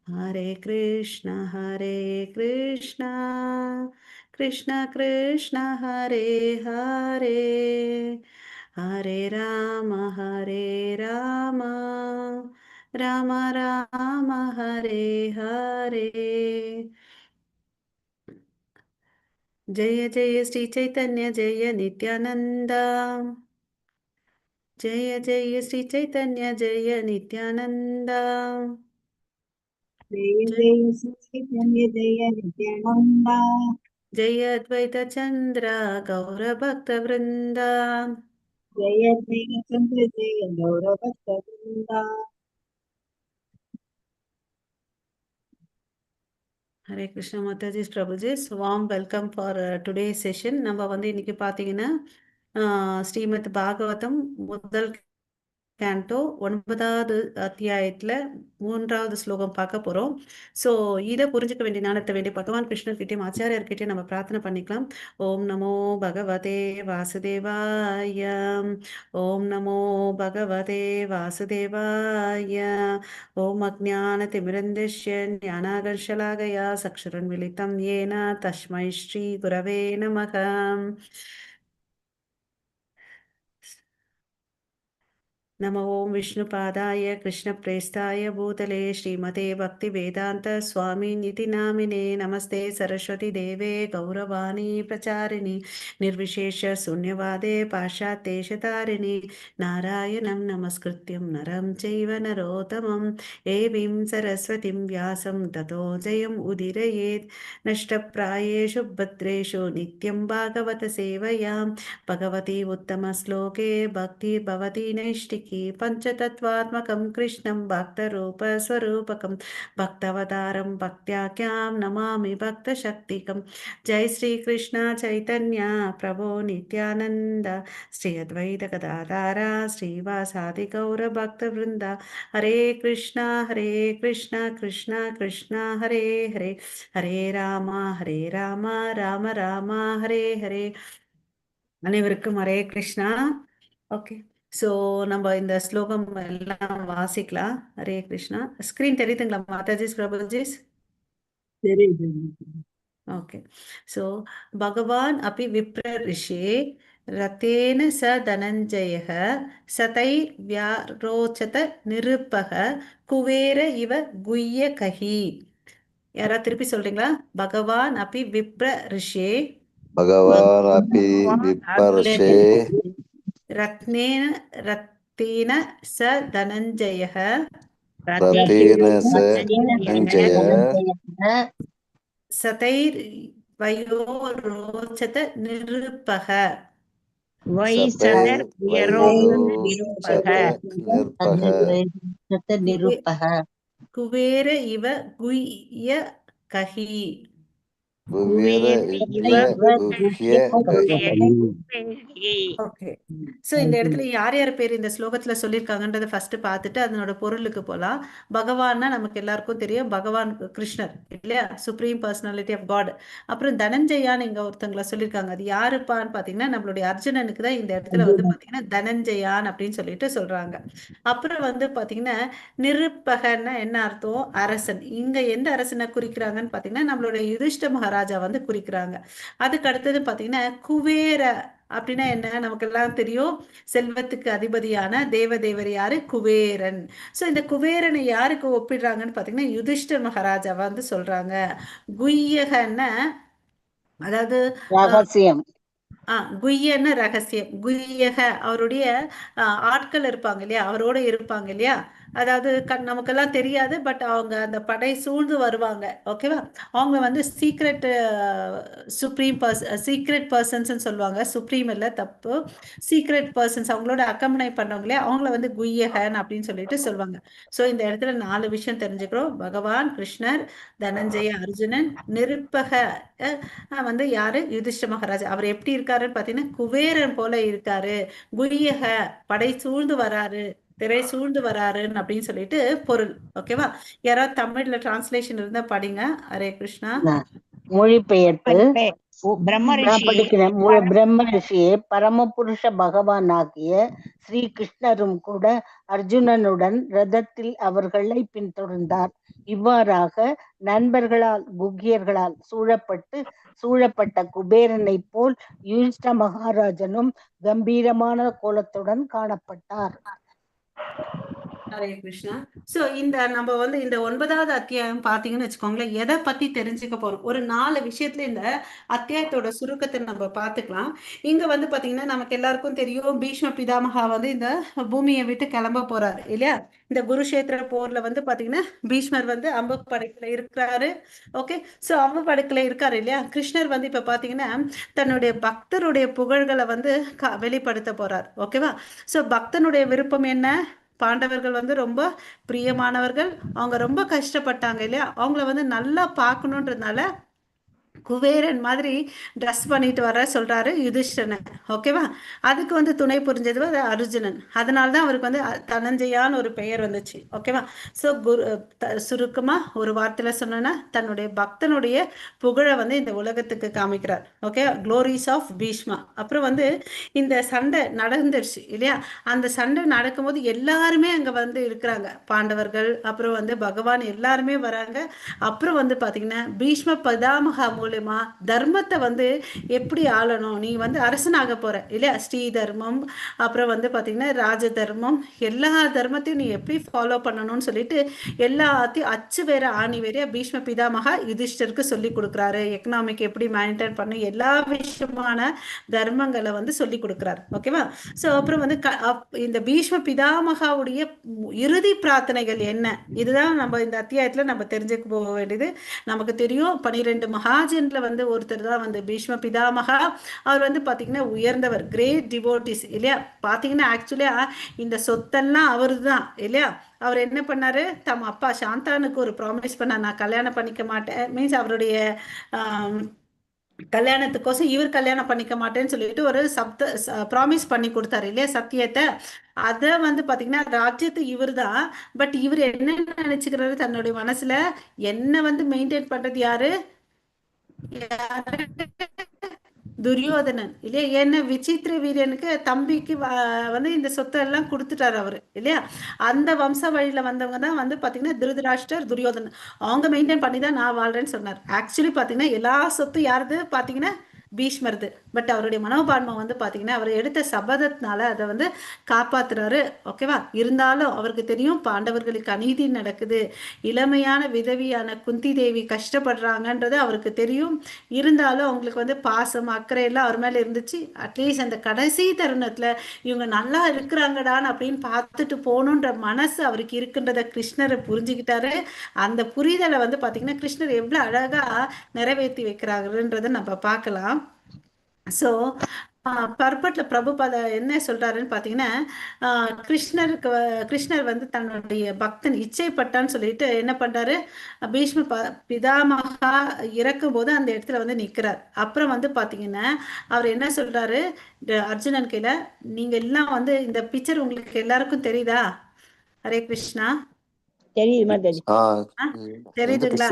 हरे कृष्ण कृष्ण कृष्ण हरे हरे हरे राम राम राम हरे हरे। जय जय श्री चैतन्य जय नित्यानंद, जय जय श्री चैतन्य जय नित्यानंद, जय जय जय श्री चैतन्य जय नित्यानंद। जय अद्वैत चंद्र गौर भक्त वृंदा। जय जय चंद्र जय गौरभक्तवृंदा। Hare Krishna Mataji Prabhujis warm welcome for today session. நம்ம வந்து இன்னைக்கு பார்த்தீங்கன்னா ஸ்ரீமத் பாகவதம் முதல் கேண்டோ 9வது அத்தியாயத்தில் 3வது ஸ்லோகம் பார்க்க போகிறோம். ஸோ இதை புரிஞ்சுக்க வேண்டிய ஞானத்தை வேண்டிய பகவான் கிருஷ்ணர்கிட்டையும் ஆச்சாரியர்கிட்டையும் நம்ம பிரார்த்தனை பண்ணிக்கலாம். ஓம் நமோ பகவதே வாசுதேவாய, ஓம் நமோ பகவதே வாசுதேவாய, ஓம் அஜ்ஞானதிமிரந்திஷ்ய ஞானாகர்ஷலாகயா சக்ஷுரன்மிலிதம் येन தஸ்மை ஸ்ரீ குரவே நமः. नमो ओं विष्णुपादाय कृष्णप्रेष्ठाय भूतले श्रीमते भक्तिवेदान्त स्वामिनिति नामिने नमस्ते सरस्वती देवे गौरवाणी प्रचारिणि निर्विशेष शून्यवादे पाश्चात्येशतारिणि नारायणं नमस्कृत्यं नरं चैव नरोत्तमं देवीं सरस्वतीं व्यासं ततो जयम् उदीरयेत्। नष्टप्रायेषु भद्रेषु नित्यं भागवत सेवया भगवती उत्तमश्लोके भक्तिर्भवति नैष्टिकी पञ्चतत्त्वात्मकं कृष्णं भक्तरूपस्वरूपकं भक्तवतारं भक्त्याख्यां नमामि भक्तशक्तिकं। जय श्री कृष्ण चैतन्य प्रभो नित्यानंद श्री अद्वैत गदाधर श्रीवासादि गौर भक्तवृंद। हरे कृष्णा कृष्ण कृष्ण हरे हरे, हरे राम राम राम हरे हरे. அனைவருக்கும் ஹரே கிருஷ்ணா. ஓகே, ஸோ நம்ம இந்த ஸ்லோகம் எல்லாம் வாசிக்கலாம். ஹரே கிருஷ்ணா. ஸ்க்ரீன் தெரியுதுங்களா மாதாஜிஸ் பிரபுஜிஸ்? தெரியுது. ஓகே, ஸோ பகவான் அப்படி விப்ர ரிஷே ரத்தேன ச தனஞ்சய சதை வியாரோச்சத நிருப்பக குவேர இவ குய்ய கஹி. யாராவது திருப்பி சொல்றீங்களா? பகவான் அப்படி விப்ர ரிஷே भगवान् अपि विपर्षे रत्नेन रत्तेन स धनञ्जयः रथेन स धनञ्जय सतैर्वयोरोचत निरुपः सतैर्वयोरोचत निर्पः कुबेर इव गुह्य कहि. कुबेर इव गुह्य कहि. ஓகே, ஸோ இந்த இடத்துல யார் யார் பேர் இந்த ஸ்லோகத்தில் சொல்லியிருக்காங்கன்றதை ஃபர்ஸ்ட் பார்த்துட்டு அதனோட பொருளுக்கு போகலாம். பகவான்னா நமக்கு எல்லாருக்கும் தெரியும், பகவான் கிருஷ்ணர் இல்லையா, சுப்ரீம் பர்சனாலிட்டி ஆஃப் காட். அப்புறம் தனஞ்சயான்னு இங்கே ஒருத்தங்களை சொல்லியிருக்காங்க. அது யாருப்பான்னு பார்த்தீங்கன்னா நம்மளுடைய அர்ஜுனனுக்கு தான் இந்த இடத்துல வந்து பார்த்தீங்கன்னா தனஞ்சயான் அப்படின்னு சொல்லிட்டு சொல்றாங்க. அப்புறம் வந்து பார்த்தீங்கன்னா நிருப்பகன்னா என்ன அர்த்தம்? அரசன். இங்க எந்த அரசனை குறிக்கிறாங்கன்னு பார்த்தீங்கன்னா நம்மளுடைய யுதிஷ்ட மகாராஜா வந்து குறிக்கிறாங்க. அதுக்கு அடுத்தது பார்த்தீங்கன்னா குபேர அப்படின்னா என்ன, நமக்கு எல்லாம் தெரியும், செல்வத்துக்கு அதிபதியான தேவதேவர் யாரு? குபேரன். ஸோ இந்த குபேரனை யாருக்கு ஒப்பிடுறாங்கன்னு பார்த்தீங்கன்னா யுதிஷ்ட மகாராஜா வந்து சொல்றாங்க. குய்யகன்னா அதாவது ரகசியம். குய்யன்னு ரகசியம். குய்யக அவருடைய ஆட்கள் இருப்பாங்க இல்லையா, அவரோட இருப்பாங்க இல்லையா, அதாவது நமக்கெல்லாம் தெரியாது, பட் அவங்க அந்த படை சூழ்ந்து வருவாங்க. ஓகேவா, அவங்க வந்து சீக்ரெட் சீக்ரெட் பர்சன்ஸ் சொல்லுவாங்க. சுப்ரீம் இல்லை, தப்பு, சீக்ரெட் பர்சன்ஸ் அவங்களோட அக்கம்பனை பண்ணவங்களே அவங்கள வந்து குய்யகன் அப்படின்னு சொல்லிட்டு சொல்லுவாங்க. ஸோ இந்த இடத்துல 4 விஷயம் தெரிஞ்சுக்கிறோம். பகவான் கிருஷ்ணர், தனஞ்சய அர்ஜுனன், நிருப்பக வந்து யாரு? யுதிஷ்ட மகாராஜா. அவர் எப்படி இருக்காருன்னு பார்த்தீங்கன்னா குபேரன் போல இருக்காரு. குய்யக படை சூழ்ந்து வராரு, திரை சூழ்ந்து வராருன்னு அப்படின்னு சொல்லிட்டு பொருள். ஓகேவா, யாராவது தமிழ்ல டிரான்ஸ்லேஷன் இருந்தா படிங்க. ஹரே கிருஷ்ணா. மொழிபெயர்ப்பு பிரம்ம நான் ரிஷி படிக்கிறேன். பிரம்ம ரிஷியே பரமபுருஷ பகவானாகிய ஸ்ரீ கிருஷ்ணரும் கூட அர்ஜுனனுடன் ரதத்தில் அவர்களை பின்தொடர்ந்தார். இவ்வாறாக நண்பர்களால் குக்கியர்களால் சூழப்பட்ட குபேரனை போல் யுதிஷ்ட மகாராஜனும் கம்பீரமான கோலத்துடன் காணப்பட்டார். ஹரே கிருஷ்ணா. சோ இந்த நம்ம வந்து இந்த 9வது அத்தியாயம் பாத்தீங்கன்னு வச்சுக்கோங்களேன், எதை பத்தி தெரிஞ்சுக்க போறோம், ஒரு 4 விஷயத்துல இந்த அத்தியாயத்தோட சுருக்கத்தை நம்ம பாத்துக்கலாம். இங்க வந்து பாத்தீங்கன்னா நமக்கு எல்லாருக்கும் தெரியும், பீஷ்ம பிதாமகா வந்து இந்த பூமியை விட்டு கிளம்ப போறாரு இல்லையா. இந்த குருஷேத்திர போர்ல வந்து பாத்தீங்கன்னா பீஷ்மர் வந்து அம்பு படைக்குல இருக்கிறாரு. ஓகே, சோ அம்பு படைக்குல இருக்காரு இல்லையா. கிருஷ்ணர் வந்து இப்ப பாத்தீங்கன்னா தன்னுடைய பக்தருடைய புகழ்களை வந்து வெளிப்படுத்த போறார். ஓகேவா. சோ பக்தனுடைய விருப்பம் என்ன, பாண்டவர்கள் வந்து ரொம்ப பிரியமானவர்கள், அவங்க ரொம்ப கஷ்டப்பட்டாங்க இல்லையா, அவங்கள வந்து நல்லா பார்க்கணுன்றதுனால குபேரன் மாதிரி ட்ரெஸ் பண்ணிட்டு வர சொல்றாரு யுதிஷ்டனை. ஓகேவா. அதுக்கு வந்து துணை புரிஞ்சது அர்ஜுனன். அதனால்தான் அவருக்கு வந்து தனஞ்சயான்னு ஒரு பெயர் வந்துச்சு. ஓகேவா. ஸோ சுருக்கமா ஒரு வார்த்தையில சொன்னா தன்னுடைய பக்தனுடைய புகழை வந்து இந்த உலகத்துக்கு காமிக்கிறார். Okay, glories of Bhishma. அப்புறம் வந்து இந்த சண்டை நடந்துருச்சு இல்லையா. அந்த சண்டை நடக்கும்போது எல்லாருமே அங்க வந்து இருக்கிறாங்க, பாண்டவர்கள், அப்புறம் வந்து பகவான் எல்லாருமே வராங்க. அப்புறம் வந்து பாத்தீங்கன்னா பீஷ்ம பிதாமகா மூலமா தர்மத்தை வந்து எப்படி ஆளணும், நீ வந்து அரசனாக போற இல்லையா, ஸ்ரீ தர்மம், அப்புறம் வந்து பாத்தீங்கன்னா ராஜ தர்மம், எல்லா தர்மத்தையும் நீ எப்படி ஃபாலோ பண்ணணும்னு சொல்லிட்டு எல்லாத்தையும் அச்சு வேற ஆணி வேற பீஷ்ம பிதாமகா யுதிஷ்டருக்கு சொல்லி கொடுக்குறாரு. எக்கனாமிக் எப்படி மெயின்டைன் பண்ணும், எல்லா விஷயமான தர்மங்களை வந்து சொல்லி கொடுக்குறாரு. ஓகேவா. ஸோ அப்புறம் வந்து இந்த பீஷ்ம பிதாமகாவுடைய இறுதி பிரார்த்தனைகள் என்ன, இதுதான் நம்ம இந்த அத்தியாயத்துல நம்ம தெரிஞ்சுக்க போக வேண்டியது. நமக்கு தெரியும் 12 மகாஜன்ல வந்து ஒருத்தர் தான் வந்து பீஷ்ம பிதாமகா. அவர் வந்து பாத்தீங்கன்னா உயர்ந்தவர், கிரேட் டிவோட்டிஸ் இல்லையா. பாத்தீங்கன்னா ஆக்சுவலியா இந்த சொத்தெல்லாம் அவரு தான் இல்லையா. அவர் என்ன பண்ணாரு, தம் அப்பா சாந்தானுக்கு ஒரு ப்ராமிஸ் பண்ணார், நான் கல்யாணம் பண்ணிக்க மாட்டேன், மீன்ஸ் அவருடைய கல்யாணத்துக்கோசம் இவர் கல்யாணம் பண்ணிக்க மாட்டேன்னு சொல்லிட்டு ஒரு ப்ராமிஸ் பண்ணி கொடுத்தாரு இல்லையா, சத்தியத்தை. அத வந்து பாத்தீங்கன்னா ராஜ்யத்து இவர் தான். பட் இவர் என்ன நினைச்சுக்கிறாரு தன்னுடைய மனசுல, என்ன வந்து மெயின்டைன் பண்றது யாரு, துரியோதனன் இல்லையா. என்ன விசித்திர வீரனுக்கு தம்பிக்கு வந்து இந்த சொத்தை எல்லாம் கொடுத்துட்டாரு அவரு இல்லையா. அந்த வம்ச வழியில வந்தவங்க தான் வந்து பாத்தீங்கன்னா திருதராஷ்டர், துரியோதனன். அவங்க மெயின்டைன் பண்ணி தான் நான் வாழ்றேன்னு சொன்னார். ஆக்சுவலி பாத்தீங்கன்னா எல்லா சொத்து யாருது பாத்தீங்கன்னா பீஷ்மர்து. பட் அவருடைய மனோபான்மை வந்து பாத்தீங்கன்னா அவர் எடுத்த சபதத்தினால அதை வந்து காப்பாத்துறாரு. ஓகேவா. இருந்தாலும் அவருக்கு தெரியும் பாண்டவர்களுக்கு அநீதி நடக்குது, இளமையான விதவியான குந்தி தேவி கஷ்டப்படுறாங்கன்றது அவருக்கு தெரியும். இருந்தாலும் அவங்களுக்கு வந்து பாசம் அக்கறை எல்லாம் அவர் மேல இருந்துச்சு. அட்லீஸ்ட் அந்த கடைசி தருணத்துல இவங்க நல்லா இருக்கிறாங்கடான்னு அப்படின்னு பார்த்துட்டு போகணுன்ற மனசு அவருக்கு இருக்குன்றத கிருஷ்ணரை புரிஞ்சுக்கிட்டாரு. அந்த புரிதலை வந்து பாத்தீங்கன்னா கிருஷ்ணர் எவ்வளவு அழகா நிறைவேற்றி வைக்கிறாருன்றதை நம்ம பார்க்கலாம். ஸோ பர்பட்ல பிரபுபாத என்ன சொல்றாருன்னு பாத்தீங்கன்னா, கிருஷ்ணர் வந்து தன்னுடைய பக்தன் இச்சைப்பட்டான்னு சொல்லிட்டு என்ன பண்றாரு, பீஷ்ம பிதாமகா இறக்கும் போது அந்த இடத்துல வந்து நிக்கிறார். அப்புறம் வந்து பாத்தீங்கன்னா அவர் என்ன சொல்றாரு அர்ஜுனன் கையில, நீங்க எல்லாம் வந்து இந்த பிக்சர் உங்களுக்கு எல்லாருக்கும் தெரியுதா. ஹரே கிருஷ்ணா. தெரியுது மாதாஜி. தெரியுதுங்களா.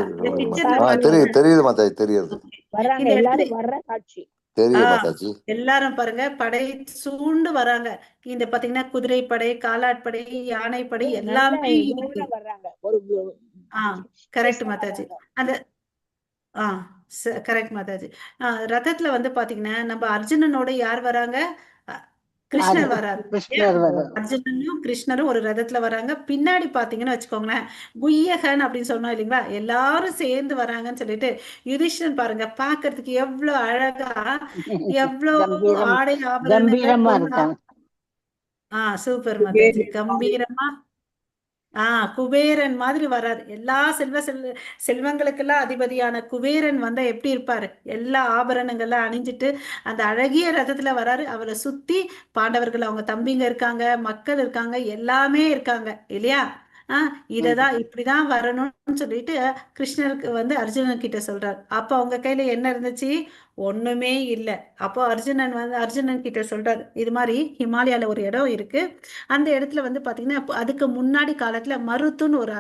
தெரியுது மாதாஜி, தெரியுது. வர்றாங்க எல்லாரும் வர்ற காட்சி தெரியுது மாதாஜி. எல்லாரும் பாருங்க படை சூண்டு வராங்க. இந்த பாத்தீங்கன்னா குதிரைப்படை, காலாட்படை, யானைப்படை எல்லாமே வர்றாங்க. ஒரு கரெக்ட் மாதாஜி. அந்த கரெக்ட் மாதாஜி. ரதத்துல வந்து பாத்தீங்கன்னா நம்ம அர்ஜுனனோட யார் வராங்க, கிருஷ்ணர் வராரு. அர்ஜுனனும் கிருஷ்ணரும் ஒரு ரதத்துல வராங்க. பின்னாடி பாத்தீங்கன்னு வச்சுக்கோங்களேன், குய்யகன் அப்படின்னு சொன்னோம் இல்லைங்களா, எல்லாரும் சேர்ந்து வராங்கன்னு சொல்லிட்டு யுதிஷ்டன் பாருங்க பாக்குறதுக்கு எவ்வளவு அழகா, எவ்வளவு ஆடை ஆபரணம். சூப்பர் மாதாஜி, கம்பீரமா குபேரன் மாதிரி வர்றாரு. எல்லா செல்வங்களுக்கெல்லாம் அதிபதியான குபேரன் வந்தா எப்படி இருப்பாரு, எல்லா ஆபரணங்கள்லாம் அணிஞ்சிட்டு அந்த அழகிய ரதத்துல வராரு. அவரை சுத்தி பாண்டவர்கள், அவங்க தம்பிங்க இருக்காங்க, மக்கள் இருக்காங்க, எல்லாமே இருக்காங்க இல்லையா. இததான் இப்படிதான் வரணும்னு சொல்லிட்டு கிருஷ்ணருக்கு வந்து அர்ஜுனன் கிட்ட சொல்றாரு. அப்ப அவங்க கையில என்ன இருந்துச்சு, ஒண்ணுமே இல்லை. அப்போ அர்ஜுனன் கிட்ட சொல்றாரு, இது மாதிரி ஹிமாலயால ஒரு இடம் இருக்கு. அந்த இடத்துல வந்து பாத்தீங்கன்னா அதுக்கு முன்னாடி காலத்துல மருத்துன்னு ஒரு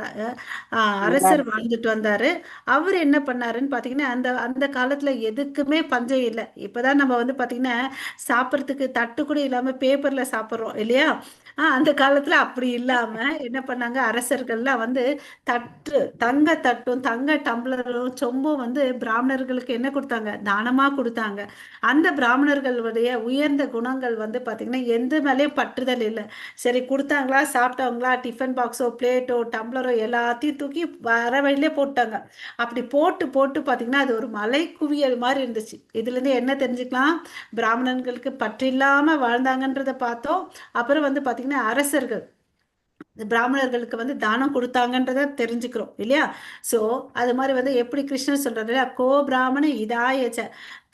அரசர் வாழ்ந்துட்டு வந்தாரு. அவர் என்ன பண்ணாருன்னு பாத்தீங்கன்னா அந்த அந்த காலத்துல எதுக்குமே பஞ்சம் இல்லை. இப்பதான் நம்ம வந்து பாத்தீங்கன்னா சாப்பிட்றதுக்கு தட்டு கூட இல்லாம பேப்பர்ல சாப்பிட்றோம் இல்லையா? அந்த காலத்துல அப்படி இல்லாம என்ன பண்ணாங்க, அரசர்கள்லாம் வந்து தங்க தட்டும் தங்க டம்ளரும் சொம்பும் வந்து பிராமணர்களுக்கு என்ன கொடுத்தாங்க, தானமா கொடுத்தாங்க. அந்த பிராமணர்களுடைய உயர்ந்த குணங்கள் வந்து பாத்தீங்கன்னா எந்த மேலேயும் பற்றுதல் இல்லை. சரி கொடுத்தாங்களா, சாப்பிட்டவங்களா, டிஃபன் பாக்ஸோ பிளேட்டோ டம்ளரோ எல்லாத்தையும் தூக்கி வர வழியிலே போட்டாங்க. அப்படி போட்டு போட்டு பாத்தீங்கன்னா அது ஒரு மலை குவியல் மாதிரி இருந்துச்சு. இதுல இருந்து என்ன தெரிஞ்சுக்கலாம், பிராமணர்களுக்கு பற்றில்லாம வாழ்ந்தாங்கன்றத பார்த்தோம். அப்புறம் வந்து பாத்தீங்கன்னா அரசர்கள் பிராமணர்களுக்கு வந்து தானம் கொடுத்தாங்கன்றத தெரிஞ்சுக்கிறோம் இல்லையா? சோ அது மாதிரி வந்து எப்படி கிருஷ்ணர் சொல்றாரு இல்லையா, கோ பிராமண இதாயச்ச.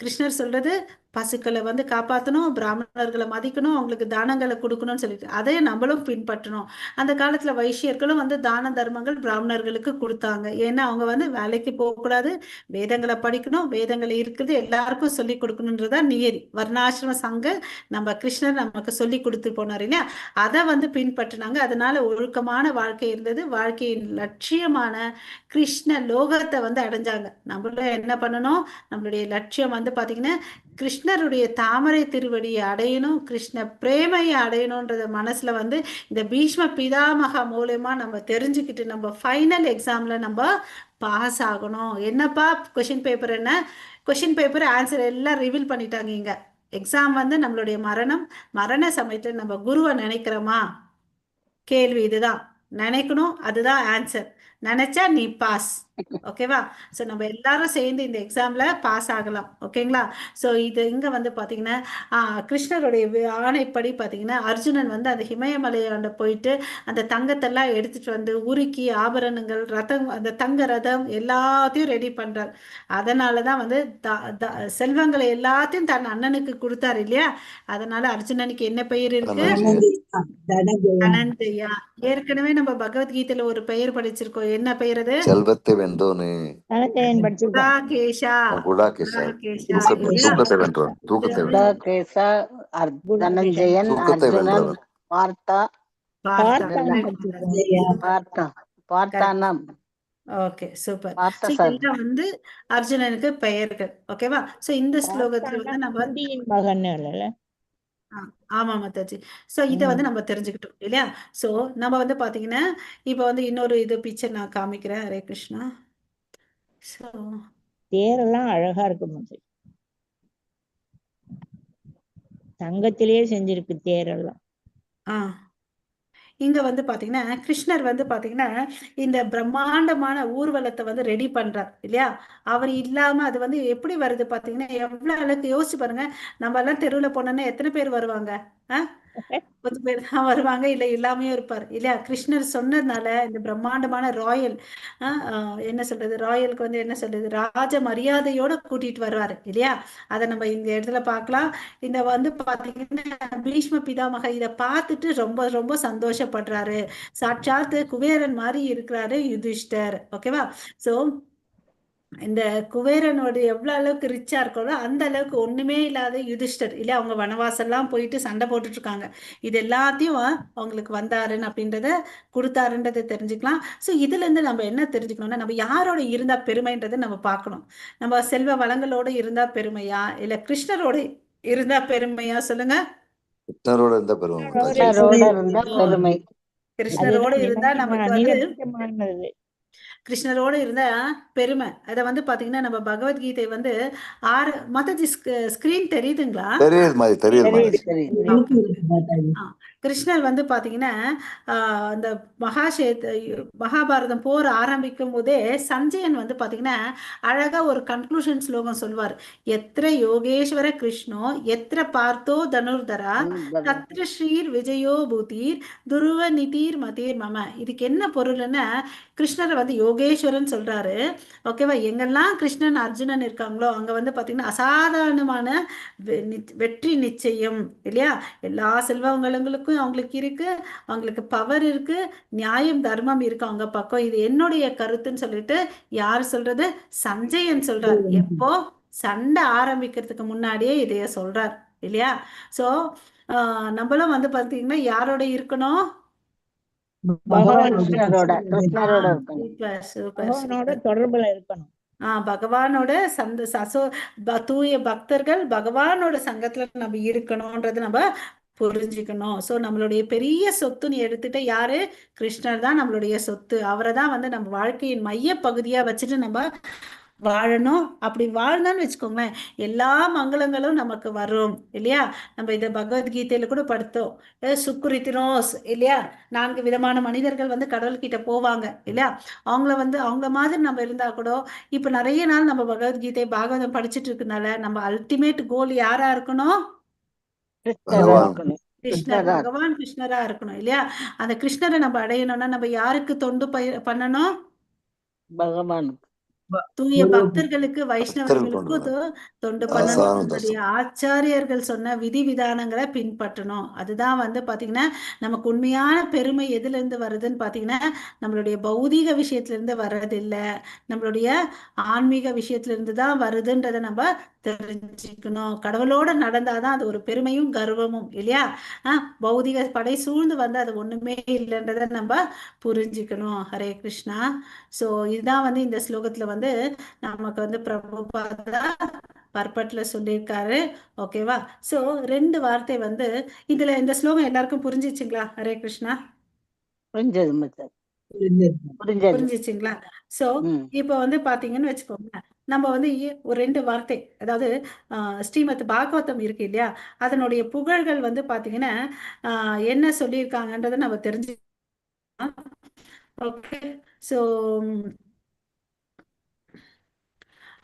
கிருஷ்ணர் சொல்றது பசுக்களை வந்து காப்பாற்றணும், பிராமணர்களை மதிக்கணும், அவங்களுக்கு தானங்களை கொடுக்கணும்னு சொல்லிட்டு அதையும் நம்மளும் பின்பற்றணும். அந்த காலத்துல வைசியர்களும் வந்து தான தர்மங்கள் பிராமணர்களுக்கு கொடுத்தாங்க. ஏன்னா அவங்க வந்து வேலைக்கு போகக்கூடாது, வேதங்களை படிக்கணும், வேதங்கள் இருக்குது எல்லாருக்கும் சொல்லி கொடுக்கணுன்றதா நியதி. வர்ணாசிரம சங்க நம்ம கிருஷ்ணர் நமக்கு சொல்லி கொடுத்து போனார் இல்லையா? அதை வந்து பின்பற்றினாங்க. அதனால ஒழுக்கமான வாழ்க்கை இருந்தது. வாழ்க்கையின் லட்சியமான கிருஷ்ண லோகத்தை வந்து அடைஞ்சாங்க. நம்மளும் என்ன பண்ணணும், நம்மளுடைய லட்சியம் வந்து பாத்தீங்கன்னா கிருஷ்ணருடைய தாமரை திருவடியை அடையணும், கிருஷ்ண பிரேமையை அடையணும்ன்றத மனசுல வந்து இந்த பீஷ்ம பிதாமகா மூலமா நம்ம தெரிஞ்சுக்கிட்டு நம்ம ஃபைனல் எக்ஸாம்ல நம்ம பாஸ் ஆகணும். என்னப்பா கொஷின் பேப்பர், என்ன கொஷின் பேப்பர் ஆன்சர் எல்லாம் ரிவீல் பண்ணிட்டாங்க. இங்க எக்ஸாம் வந்து நம்மளுடைய மரண சமயத்துல நம்ம குருவை நினைக்கிறோமா, கேள்வி இதுதான். நினைக்கணும், அதுதான் ஆன்சர். நினைச்சா நீ பாஸ். ஓகேவா? ஸோ நம்ம எல்லாரும் சேர்ந்து இந்த எக்ஸாம்ல பாஸ் ஆகலாம். ஓகேங்களா? ஸோ இது இங்க வந்து பாத்தீங்கன்னா கிருஷ்ணருடைய ஆணைப்படி பாத்தீங்கன்னா அர்ஜுனன் வந்து அந்த ஹிமயமலையாண்ட போயிட்டு அந்த தங்கத்தெல்லாம் எடுத்துட்டு வந்து உருக்கி ஆபரணங்கள், ரதம், அந்த தங்க ரதம் எல்லாத்தையும் ரெடி பண்றார். அதனாலதான் வந்து செல்வங்களை எல்லாத்தையும் தன் அண்ணனுக்கு கொடுத்தாரு இல்லையா? அதனால அர்ஜுனனுக்கு என்ன பெயர் இருக்கு? தனஞ்சயா. ஏற்கனவே நம்ம பகவத்கீதையில ஒரு பெயர் படிச்சிருக்கோம். என்ன பெயர் அது? செல்வத்தை வென்றோனு. குடாகேஷா. குடாகேசா. குடாகேஷா தூக்கத்தை வென்றோன். தூக்கத்தை வென்றோன். குடாகேசா, தனஞ்சயன், தூக்கத்தை அர்ஜுனன், வென்றவன். பார்த்தா, பார்த்தா. பார்த்தானம். Okay, super. Partha so sir. இதெல்லாம் வந்து அர்ஜுனனுக்கு பெயர்கள். ஓகேவா? சோ இந்த ஸ்லோகத்துல வந்து நம்ம மகன் இல்ல. ஆமா மாதாஜி. சோ இத வந்து நம்ம தெரிஞ்சுக்கிட்டோம் இல்லையா? சோ நம்ம வந்து பாத்தீங்கன்னா இப்ப வந்து இன்னொரு இது பிக்சர் நான் காமிக்கிறேன். ஹரே கிருஷ்ணா. சோ தேரெல்லாம் அழகா இருக்கு மாதிரி, தங்கத்திலேயே செஞ்சிருக்கு தேரெல்லாம். இங்க வந்து பாத்தீங்கன்னா கிருஷ்ணர் வந்து பாத்தீங்கன்னா இந்த பிரம்மாண்டமான ஊர்வலத்தை வந்து ரெடி பண்றார் இல்லையா? அவர் இல்லாம அது வந்து எப்படி வருது பாத்தீங்கன்னா எவ்வளவு அளவுக்கு யோசிச்சு பாருங்க. நம்ம எல்லாம் தெருவுல போனோம்னா எத்தனை பேர் வருவாங்க? கொஞ்சம் பேர் தான் வருவாங்க, இல்ல இல்லாமையும் இருப்பார் இல்லையா? கிருஷ்ணர் சொன்னதுனால இந்த பிரம்மாண்டமான ராயல் என்ன சொல்றது, ராயலுக்கு வந்து என்ன சொல்றது, ராஜ மரியாதையோட கூட்டிட்டு வருவாரு இல்லையா? அதை நம்ம இந்த இடத்துல பார்க்கலாம். இந்த வந்து பாத்தீங்கன்னா பீஷ்ம பிதாமக இதை பார்த்துட்டு ரொம்ப ரொம்ப சந்தோஷப்படுறாரு. சாட்சாத் குபேரன் மாதிரி இருக்கிறாரு யுதிஷ்டர். ஓகேவா? சோ இந்த குபேரனோட எவ்வளவு அளவுக்கு ரிச்சா இருக்கோ அந்த அளவுக்கு ஒண்ணுமே இல்லாத யுதிஷ்டர் இல்லையா? அவங்க வனவாசெல்லாம் போயிட்டு சண்டை போட்டுட்டு இருக்காங்க. இது எல்லாத்தையும் அவங்களுக்கு வந்தாருன்னு அப்படின்றத கொடுத்தாருன்றதை தெரிஞ்சுக்கலாம். சோ இதுல இருந்து நம்ம என்ன தெரிஞ்சுக்கணும்னா, நம்ம யாரோட இருந்தா பெருமைன்றதை நம்ம பார்க்கணும். நம்ம செல்வ வளங்களோட இருந்தா பெருமையா, இல்ல கிருஷ்ணரோட இருந்தா பெருமையா? சொல்லுங்க. கிருஷ்ணரோட இருந்தா பெருமை. கிருஷ்ணரோட இருந்தா பெருமை. கிருஷ்ணரோட இருந்தா நமக்கு வந்து நிரந்தரமானது. கிருஷ்ணரோட இருந்த பெருமை. அதை வந்து பாத்தீங்கன்னா நம்ம பகவத்கீதை வந்து மாதாஜி ஸ்கிரீன் தெரியுதுங்களா? தெரியுது மாதிரி, தெரியுது மாதிரி. கிருஷ்ணர் வந்து பாத்தீங்கன்னா அந்த மகாபாரதம் போர் ஆரம்பிக்கும் போதே சஞ்சயன் வந்து பாத்தீங்கன்னா அழகா ஒரு கன்க்ளூஷன் ஸ்லோகம் சொல்வார். எத்திர யோகேஸ்வர கிருஷ்ணோ எத்திர பார்த்தோ தனுர்தரா தத்ர ஸ்ரீர் விஜயோ பூதீர் துருவ நிதீர் மதீர் மம. இதுக்கு என்ன பொருள்னா, கிருஷ்ணரை வந்து யோகேஸ்வரன் சொல்றாரு. ஓகேவா? எங்கெல்லாம் கிருஷ்ணன் அர்ஜுனன் இருக்காங்களோ அங்க வந்து பாத்தீங்கன்னா அசாதாரணமான வெற்றி நிச்சயம் இல்லையா? எல்லா செல்வங்களுக்கும் அவங்களுக்கு இருக்கு, அவங்களுக்கு பவர் இருக்கு, நியாயம் தர்மம் இருக்கு அவங்க பக்கம். இது என்னுடைய கருத்துன்னு சொல்லிட்டு யார் சொல்றது? சஞ்சயன் சொல்றார். எப்போ? சண்டை ஆரம்பிக்கிறதுக்கு முன்னாடியே இதைய சொல்றார் இல்லையா? ஸோ நம்மளும் வந்து பார்த்தீங்கன்னா யாரோட இருக்கணும்? பகவான் கிருஷ்ணரோட ஆ, இருக்கணும். சூப்பர் சூப்பர் பகவானோட சூப்பர். தொடர்புல இருக்கணும். பகவானோட தூய பக்தர்கள் பகவானோட சங்கத்துல நம்ம இருக்கணும்ன்றது நம்ம புரிஞ்சுக்கணும். ஸோ நம்மளுடைய பெரிய சொத்துன்னு எடுத்துட்டு யாரு? கிருஷ்ணர் தான் நம்மளுடைய சொத்து. அவரை தான் வந்து நம்ம வாழ்க்கையின் மைய பகுதியா வச்சுட்டு நம்ம வாழணும். அப்படி வாழ்ந்தான்னு வச்சுக்கோங்களேன், எல்லா மங்களங்களும் நமக்கு வரும் இல்லையா? நம்ம இதை பகவத்கீதையில கூட படுத்தோம். சுக்ரித்தினோஸ் இல்லையா? 4 விதமான மனிதர்கள் வந்து கடவுள்கிட்ட போவாங்க இல்லையா? அவங்கள மாதிரி நம்ம இருந்தா கூட இப்ப நிறைய நாள் நம்ம பகவத்கீதை பாகவதம் படிச்சுட்டு இருக்கனால நம்ம அல்டிமேட் கோல் யாரா இருக்கணும்? கிருஷ்ணர், பகவான் கிருஷ்ணரா இருக்கணும் இல்லையா? அந்த கிருஷ்ணரை நம்ம அடையணும்னா நம்ம யாருக்கு தொண்டு பண்ணணும்? பகவானுக்கு. தூய பக்தர்களுக்கு, வைஷ்ணவர்களுக்கு தொண்டு பண்ணணும். நம்முடைய ஆச்சாரியர்கள் சொன்ன விதி விதானங்களை பின்பற்றணும். அதுதான் வந்து பாத்தீங்கன்னா நமக்கு உண்மையான பெருமை எதுல இருந்து வருதுன்னு பாத்தீங்கன்னா நம்மளுடைய பௌதீக விஷயத்துல இருந்து வர்றதில்லை, நம்மளுடைய ஆன்மீக விஷயத்துல இருந்து தான் வருதுன்றதை நம்ம தெரிஞ்சுக்கணும். கடவுளோட நடந்தாதான் அது ஒரு பெருமையும் கர்வமும் இல்லையா? பௌதிக படை சூழ்ந்து வந்து அது ஒண்ணுமே இல்லைன்றதை நம்ம புரிஞ்சுக்கணும். ஹரே கிருஷ்ணா. சோ இதுதான் வந்து இந்த ஸ்லோகத்துல வந்து நமக்கு வந்து பிரபுபாதா பர்பட்ல சொல்லியிருக்காரு. ஓகேவா? சோ 2 வார்த்தை வந்து இதுல இந்த ஸ்லோகம் எல்லாருக்கும் புரிஞ்சிச்சுங்களா? ஹரே கிருஷ்ணா. புரிஞ்சிச்சுங்களா? சோ இப்ப வந்து பாத்தீங்கன்னு வச்சுக்கோங்க, நம்ம வந்து ஒரு 2 வார்த்தை, அதாவது ஸ்ரீமத் பாகவதம் இருக்கு இல்லையா? அதனுடைய புகழ்கள் வந்து பாத்தீங்கன்னா என்ன சொல்லியிருக்காங்கன்றதை நம்ம தெரிஞ்சுக்கலாம். ஓகே. சோ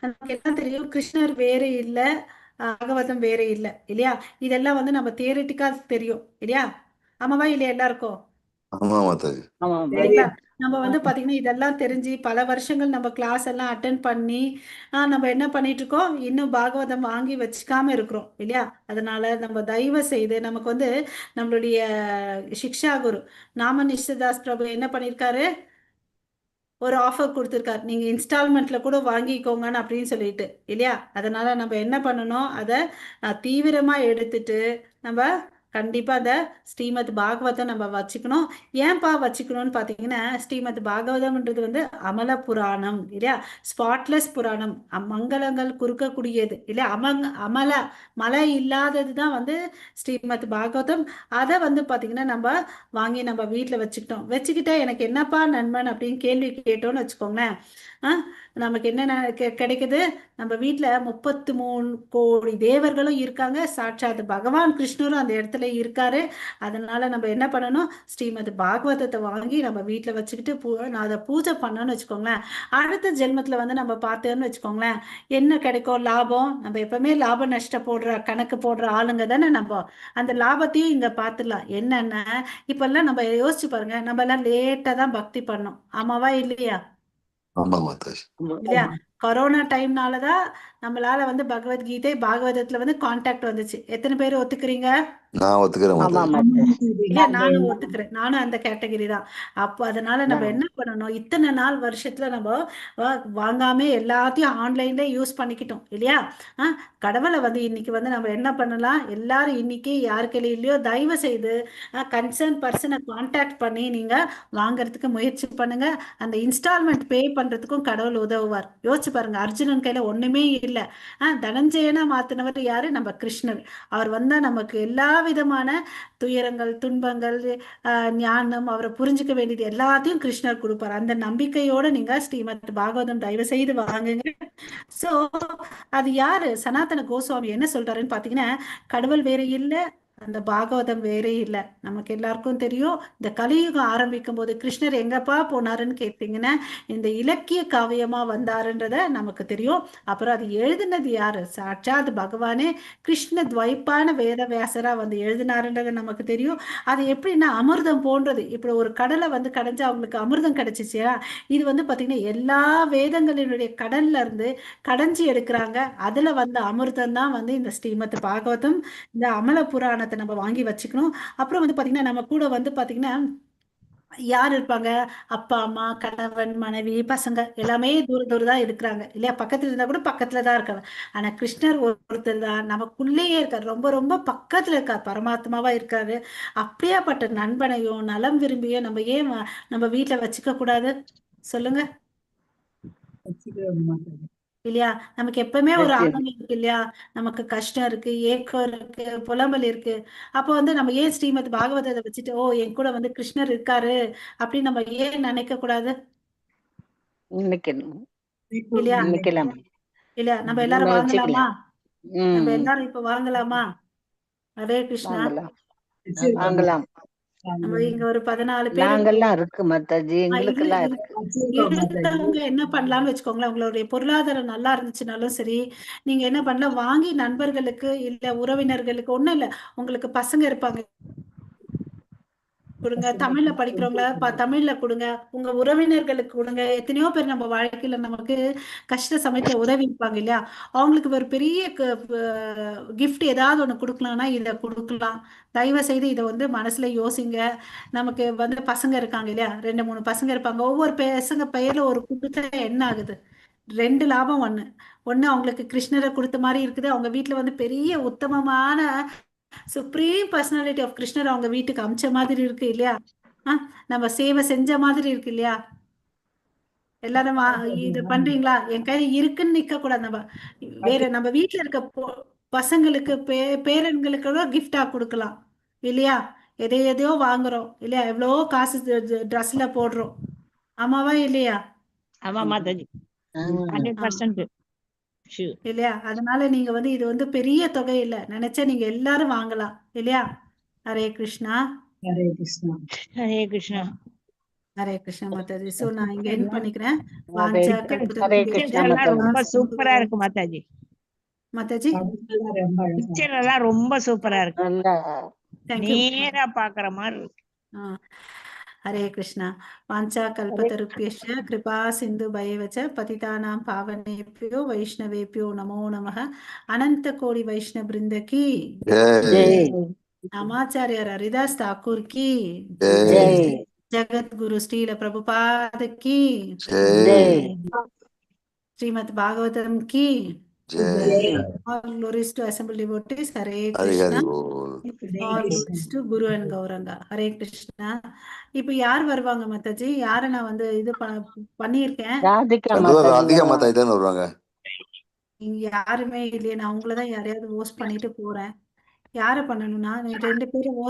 நமக்கு எல்லாம் தெரியும், கிருஷ்ணர் வேற இல்ல, பாகவதம் வேற இல்ல இல்லையா? இதெல்லாம் வந்து நம்ம தியரிட்டிக்கா தெரியும் இல்லையா? ஆமாவா இல்லையா எல்லாருக்கும்? சரிங்களா? நம்ம வந்து பாத்தீங்கன்னா இதெல்லாம் தெரிஞ்சு பல வருஷங்கள் நம்ம கிளாஸ் எல்லாம் அட்டென்ட் பண்ணி நம்ம என்ன பண்ணிட்டு இருக்கோம்? இன்னும் பாகவதம் வாங்கி வச்சுக்காம இருக்கிறோம் இல்லையா? அதனால நம்ம தயவு செய்து நமக்கு வந்து நம்மளுடைய சிக்ஷா குரு நாம நிஷ்டதாஸ் பிரபு என்ன பண்ணிருக்காரு? ஒரு ஆஃபர் கொடுத்துருக்காரு, நீங்க இன்ஸ்டால்மெண்ட்ல கூட வாங்கிக்கோங்கன்னு அப்படின்னு சொல்லிட்டு இல்லையா? அதனால நம்ம என்ன பண்ணணும்? அதை தீவிரமா எடுத்துட்டு நம்ம கண்டிப்பா அந்த ஸ்ரீமத் பாகவதம் நம்ம வச்சுக்கணும். ஏன்பா வச்சுக்கணும்னு பாத்தீங்கன்னா ஸ்ரீமத் பாகவதம்ன்றது வந்து அமல புராணம் இல்லையா? ஸ்பாட்லெஸ் புராணம், மங்களங்கள் குறுக்கக்கூடியது இல்லையா? அமல மலை இல்லாததுதான் வந்து ஸ்ரீமத் பாகவதம். அதை வந்து பாத்தீங்கன்னா நம்ம வாங்கி நம்ம வீட்டுல வச்சுக்கிட்டா எனக்கு என்னப்பா நன்மன் அப்படின்னு கேள்வி கேட்டோம்னு வச்சுக்கோங்களேன், நமக்கு என்ன கிடைக்குது? நம்ம வீட்டுல 33 கோடி தேவர்களும் இருக்காங்க, சாட்சாத் பகவான் கிருஷ்ணரும் அந்த இடத்துல இருக்காரு. அதனால நம்ம என்ன பண்ணணும்? ஸ்ரீமத் பாகவதத்தை வாங்கி நம்ம வீட்டுல வச்சுக்கிட்டு நான் அதை பூஜை பண்ணோம்னு வச்சுக்கோங்களேன், அடுத்த ஜென்மத்துல வந்து நம்ம பார்த்தோம்னு வச்சுக்கோங்களேன், என்ன கிடைக்கும்? லாபம். நம்ம எப்பவுமே லாப நஷ்ட கணக்கு போடுற ஆளுங்க தானே. நம்ம அந்த லாபத்தையும் இங்க பார்த்துடலாம். என்னன்னா இப்பெல்லாம் நம்ம யோசிச்சு பாருங்க, நம்ம எல்லாம் லேட்டா தான் பக்தி பண்ணோம். ஆமாவா இல்லையா? இல்லையா? கொரோனா டைம்னாலதான் நம்மளால வந்து பகவத்கீதை பாகவதத்துல வந்து கான்டாக்ட் வந்துச்சு. எத்தனை பேர் ஒத்துக்கிறீங்க? நான் ஒத்துக்கிறேன். இல்லையா? நானும் ஒத்துக்கிறேன், நானும் அந்த கேட்டகரி தான். அப்போ அதனால நம்ம என்ன பண்ணணும்? இத்தனை நாள் வருஷத்துல நம்ம வாங்காம எல்லாத்தையும் ஆன்லைன்ல யூஸ் பண்ணிக்கிட்டோம் இல்லையா? கடவுளை வந்து இன்னைக்கு வந்து நம்ம என்ன பண்ணலாம்? எல்லாரும் இன்னைக்கு யாருக்கு இல்லையோ தயவு செய்து கன்சர்ன் பர்சனை கான்டாக்ட் பண்ணி நீங்க வாங்கறதுக்கு முயற்சி பண்ணுங்க. அந்த இன்ஸ்டால்மெண்ட் பே பண்றதுக்கும் கடவுள் உதவுவார். யோசிச்சு பாருங்க, அர்ஜுனன் கையில ஒண்ணுமே இல்லை, தனஞ்சயனா மாத்தினவர் யாரு? நம்ம கிருஷ்ணர். அவர் வந்தா நமக்கு எல்லா விதமான துயரங்கள், துன்பங்கள், ஞானம், அவரை புரிஞ்சுக்க வேண்டியது எல்லாத்தையும் கிருஷ்ணர் கொடுப்பார். அந்த நம்பிக்கையோட நீங்க ஸ்ரீமத் பாகவதம் தயவு செய்து வாங்குங்க. சோ அது யாரு? சனாதன கோஸ்வாமி என்ன சொல்றாருன்னு பாத்தீங்கன்னா, கடவுள் வேற இல்லை, அந்த பாகவதம் வேறே இல்லை. நமக்கு எல்லாருக்கும் தெரியும், இந்த கலியுகம் ஆரம்பிக்கும் போது கிருஷ்ணர் எங்கப்பா போனாருன்னு கேட்டீங்கன்னா இந்த இலக்கிய காவியமா வந்தாருன்றத நமக்கு தெரியும். அப்புறம் அது எழுதினது யாரு? சாட்சாத் பகவானே கிருஷ்ண துவைப்பான வேத வியாசரா வந்து எழுதினாருன்றது நமக்கு தெரியும். அது எப்படின்னா அமிர்தம் போன்றது. இப்படி ஒரு கடலை வந்து கடைஞ்சா அவங்களுக்கு அமிர்தம் கிடைச்சிச்சியா? இது வந்து பாத்தீங்கன்னா எல்லா வேதங்களினுடைய கடல்ல இருந்து கடைஞ்சி எடுக்கிறாங்க. அதுல வந்து அமிர்தம் தான் வந்து இந்த ஸ்ரீமத் பாகவதம், இந்த அமல புராணத்தை நம்ம வாங்கி வச்சுக்கணும். அப்புறம் வந்து பாத்தீங்கன்னா நம்ம கூட வந்து பாத்தீங்கன்னா யார் இருப்பாங்க? அப்பா, அம்மா, கணவன், மனைவி, பசங்க எல்லாமே தூர தூரம் தான் இருக்கிறாங்க இல்லையா? பக்கத்துல இருந்தா கூட பக்கத்துல தான் இருக்காங்க. ஆனா கிருஷ்ணர் ஒருத்தர் தான் நமக்குள்ளேயே இருக்கார். ரொம்ப ரொம்ப பக்கத்துல இருக்கார். பரமாத்மாவா இருக்காரு. அப்படியாப்பட்ட நண்பனையும் நலம் விரும்பியும் நம்ம ஏன் நம்ம வீட்டுல வச்சுக்க கூடாது? சொல்லுங்க. இல்லையா? நமக்கு எப்பவுமே ஒரு வச்சு ஆனந்தம் இருக்கு இல்லையா? நமக்கு கஷ்டம் இருக்கு, ஏக்கம் இருக்கு, புலம்பல் இருக்கு. அப்போ வந்து நம்ம ஏன் ஸ்ரீமத் பாகவதத்தை வச்சுட்டு, ஓ என் கூட வந்து கிருஷ்ணர் இருக்காரு அப்படின்னு நம்ம ஏன் நினைக்க கூடாது? நினைக்கணும். இல்லையா? நினைக்கலாம். இல்லையா? நம்ம நம்ம எல்லாரும் வாங்கலாமா? வச்சுக்கலாம். நம்ம எல்லாரும் இப்ப வாங்கலாமா? ஹரே கிருஷ்ணா. வாங்கலாம். வாங்கலாம். நம்ம இங்க ஒரு 14 பேர் இருக்கோம். நாங்கெல்லாம் இருக்கு மாதாஜி, எங்களுக்கெல்லாம் இருக்கு. இருக்கவங்க என்ன பண்ணலாம்னு வச்சுக்கோங்களேன். உங்களுடைய பொருளாதாரம் நல்லா இருந்துச்சுனாலும் சரி, நீங்க என்ன பண்ணலாம், வாங்கி நண்பர்களுக்கு இல்ல உறவினர்களுக்கு ஒண்ணும் இல்ல, உங்களுக்கு பசங்க இருப்பாங்க கொடுங்க, தமிழ்ல படிக்கிறவங்கள தமிழ்ல கொடுங்க, உங்க உறவினர்களுக்கு கொடுங்க. எத்தனையோ பேர் நம்ம வாழ்க்கையில நமக்கு கஷ்ட சமயத்துல உதவி இருப்பாங்க இல்லையா? அவங்களுக்கு ஒரு பெரிய கிஃப்ட் ஏதாவது ஒண்ணு கொடுக்கலாம்னா இதை கொடுக்கலாம். தயவு செய்து இதை வந்து மனசுல யோசிங்க. நமக்கு வந்து பசங்க இருக்காங்க இல்லையா? 2 3 பசங்க இருப்பாங்க. ஒவ்வொரு பசங்க பெயர்ல ஒரு கொடுத்தா என்ன ஆகுது? 2 லாபம். ஒண்ணு அவங்களுக்கு கிருஷ்ணரை கொடுத்த மாதிரி இருக்குது. அவங்க வீட்டுல வந்து பெரிய உத்தமமான சுப்ரீம் பர்சனாலிட்டி ஆஃப் கிருஷ்ணர் அவங்க வீட்டுக்கு அமிச்ச மாதிரி இருக்கு இல்லையா? நம்ம சேவை செஞ்ச மாதிரி இருக்கு இல்லையா? எல்லாரும் இது பண்றீங்களா? என் கையில இருக்குன்னு நிக்க கூடாது. நம்ம வேற நம்ம வீட்டுல இருக்க பசங்களுக்கு பேரன்களுக்கு கிஃப்டா கொடுக்கலாம் இல்லையா? எதையோ வாங்குறோம் இல்லையா? எவ்வளவோ காசு ட்ரெஸ்ல போடுறோம். ஆமாவா இல்லையா? ஆமா மாதாஜி, 100% ஷூர். இல்லையா? அதனால நீங்க வந்து இது வந்து பெரிய தொகை இல்ல, நினைச்சா நீங்க எல்லாரும் வாங்கலாம் இல்லையா? ஹரே கிருஷ்ணா. ஹரே கிருஷ்ணா. ஹரே கிருஷ்ணா. ஹரே கிருஷ்ணா மாதாஜி. சோ நான் இங்க எண்ட் பண்ணிக்கிறேன். ஹரே வாஞ்சா ஹரே கல்பத்தரு கிருஷ்ணா எல்லாம் மாதாஜி. ரொம்ப சூப்பரா இருக்கு மாதாஜி. மாதாஜி. பிக்சர் எல்லாம் ரொம்ப சூப்பரா இருக்கு. நல்லா தேங்க்யூ. நேரா பாக்குற மாதிரி இருக்கு. ஹரே கிருஷ்ணா. வாஞ்சா கல்பத்தருப்யஷ கிருபா சிந்து பயவச்ச பதிதானாம் பாவனேபியோ வைஷ்ணவேபியோ நமோ நமः. அனந்த கோடி வைஷ்ணவ பிருந்த கி ஜெய் ஜெய் ராமாச்சாரியார் ஹரிதாஸ் தாக்கூர் கி ஜெய் ஜெய் ஜகத் குரு ஸ்ரீல பிரபுபாத கி ஜெய் ஜெய் ஸ்ரீமத் பாகவதம் கி Jai all glories to assembled devotees. Hare Hari Krishna. Hari pole. All glories to Guru and Gauranga. Hare Krishna. இப்போ யார் வருவாங்க மாதாஜி? யார நான் வந்து இது பண்ணியிருக்கேன். ராதிகா கண்டிப்பா மாதாஜி ராதிகா மாதா வருவாங்க. தான் வருவாங்க. இங்க யாருமே இல்லையே. நான் உங்களை தான் யாரையாவது ஹோஸ்ட் பண்ணிட்டு போறேன். யார பண்ணணும்னா 2 பேரும்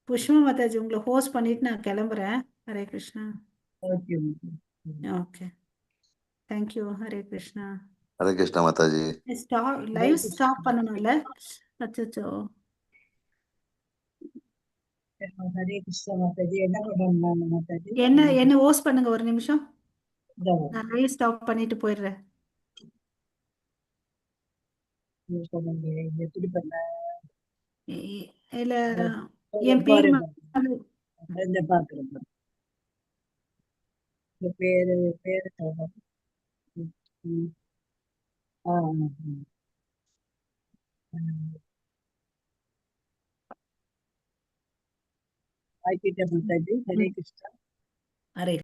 புஷ்மா மாதாஜி உங்களை ஹோஸ்ட் பண்ணிட்டு நான் கிளம்புறேன். Hare Krishna. Okay, thank you. Hare Krishna. Hare Krishna Mataji. Live stop பண்ணணும்ல? அச்சோ. ஹரே கிருஷ்ணா மாதாஜி. என்ன பண்ணணும் மாதாஜி? என்ன ஹோஸ்ட் பண்ணுங்க ஒரு நிமிஷம். நான் லைவ் ஸ்டாப் பண்ணிட்டு போயிடுறேன். எப்படி பண்ண? இல்ல என் பேர் பாக்குறேன். பேரு பேரு ஆக்கிட்ட மாதாஜி. ஹரே கிருஷ்ணா. ஹரே